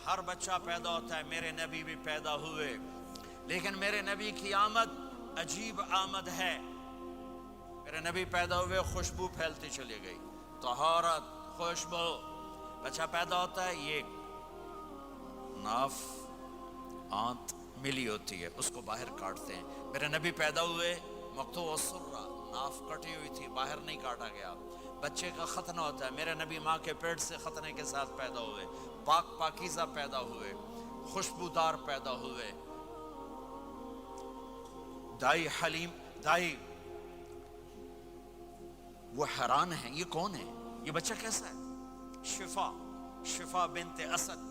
ہر بچہ پیدا ہوتا ہے، میرے نبی بھی پیدا ہوئے، لیکن میرے نبی کی آمد عجیب آمد ہے۔ میرے نبی پیدا ہوئے، خوشبو پھیلتی چلی گئی، طہارت، خوشبو۔ بچہ پیدا ہوتا ہے، یہ ناف آنت ملی ہوتی ہے، اس کو باہر کاٹتے ہیں۔ میرے نبی پیدا ہوئے، مقطوع السرہ، ناف کٹی ہوئی تھی، باہر نہیں کاٹا گیا۔ بچے کا ختنہ ہوتا ہے، میرے نبی ماں کے پیٹ سے ختنے کے ساتھ پیدا ہوئے، پاک پاکیزہ پیدا ہوئے، خوشبودار پیدا ہوئے۔ دائی حلیم، دائی وہ حیران ہیں، یہ کون ہے، یہ بچہ کیسا ہے؟ شفا بنت اسد،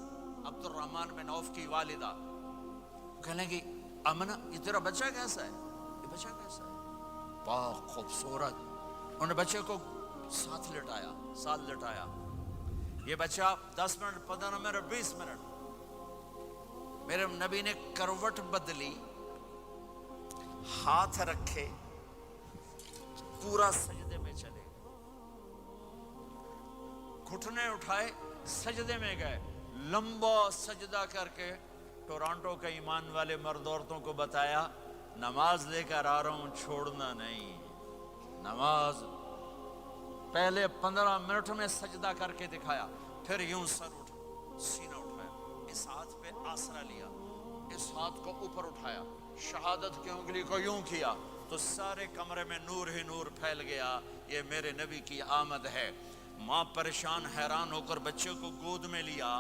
عبد الرحمن بن عوف کی والدہ، کہنے لگی امنہ یہ تیرا بچہ کیسا ہے، یہ بچہ کیسا ہے، پاک خوبصورت۔ انہوں نے بچے کو ساتھ لٹایا، یہ بچہ 10 منٹ، 15 منٹ، 20 منٹ، میرے نبی نے کروٹ بدلی، ہاتھ رکھے، پورا سجدے میں چلے، گھٹنے اٹھائے، سجدے میں گئے، لمبا سجدہ کر کے ٹورانٹو کے ایمان والے مرد عورتوں کو بتایا نماز لے کر آ رہا ہوں، چھوڑنا نہیں۔ نماز پہلے 15 منٹ میں سجدہ کر کے دکھایا، پھر یوں سر سینہ اٹھایا، اس ہاتھ پہ آسرا لیا، اس ہاتھ کو اوپر اٹھایا، شہادت کی انگلی کو یوں کیا، تو سارے کمرے میں نور ہی نور پھیل گیا۔ یہ میرے نبی کی آمد ہے۔ ماں پریشان حیران ہو کر بچے کو گود میں لیا،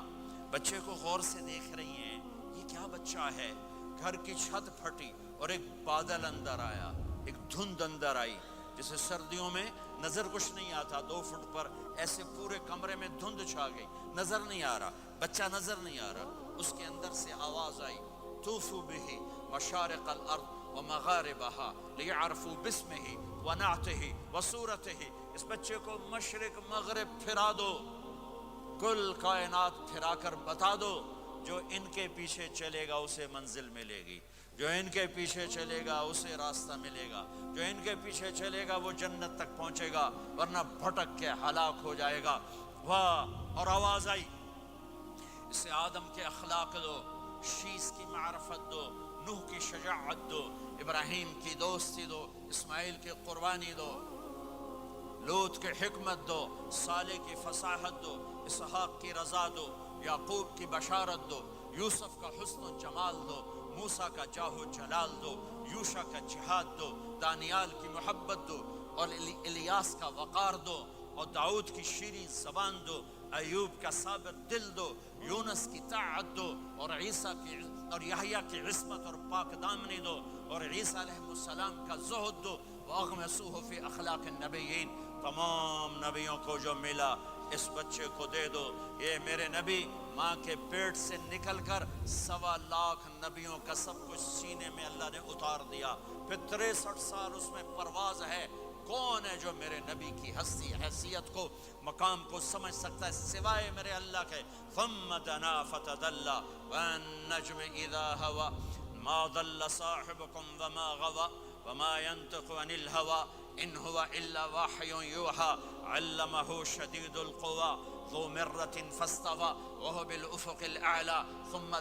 بچے کو غور سے دیکھ رہی ہیں، یہ کیا بچہ ہے۔ گھر کی چھت پھٹی اور ایک بادل اندر آیا، ایک دھند اندر آئی، جیسے سردیوں میں نظر کچھ نہیں آتا، 2 فٹ پر ایسے پورے کمرے میں دھند چھا گئی، نظر نہیں آ رہا، بچہ نظر نہیں آ رہا۔ اس کے اندر سے آواز آئی، طوفوا بہ مشارق الارض ومغاربہا لیعرفوا باسمہ ونعتہ وصورتہ۔ اس بچے کو مشرق مغرب پھرا دو، کل کائنات پھرا کر بتا دو، جو ان کے پیچھے چلے گا اسے منزل ملے گی، جو ان کے پیچھے چلے گا اسے راستہ ملے گا، جو ان کے پیچھے چلے گا وہ جنت تک پہنچے گا، ورنہ بھٹک کے ہلاک ہو جائے گا۔ واہ! اور آواز آئی، اسے آدم کے اخلاق دو، شیس کی معرفت دو، نوح کی شجاعت دو، ابراہیم کی دوستی دو، اسماعیل کی قربانی دو، لوط کی حکمت دو، صالح کی فصاحت دو، اسحاق کی رضا دو، یعقوب کی بشارت دو، یوسف کا حسن و جمال دو، موسیٰ کا جاہ و جلال دو، یوشع کا جہاد دو، دانیال کی محبت دو، اور الیاس کا وقار دو، اور داؤد کی شیریں زبان دو، ایوب کا صابر دل دو، یونس کی طاعت دو، اور عیسیٰ کی اور یحییٰ کی عصمت اور پاک دامنی دو، اور عیسیٰ علیہ السلام کا زہد دو، وَأَغْمَسُوهُ فِي أَخْلَاقِ النَّبِيِّينَ۔ تمام نبیوں کو جو ملا اس بچے کو دے دو۔ یہ میرے نبی ماں کے پیٹ سے نکل کر 1.25 لاکھ نبیوں کا سب کچھ سینے میں اللہ نے اتار دیا، پھر 63 سال اس میں پرواز ہے۔ کون ہے جو میرے نبی کی ہستی، حیثیت کو، مقام کو سمجھ سکتا ہے سوائے میرے اللہ کے؟ ثم دنا فتدلى والنجم اذا هوى ما ضل صاحبكم وما غوى وما ينطق عن الهوى ان هو الا وحي يوحى علمه شديد القوى ذو مرة فاستوى وهو بالافق الاعلى ثم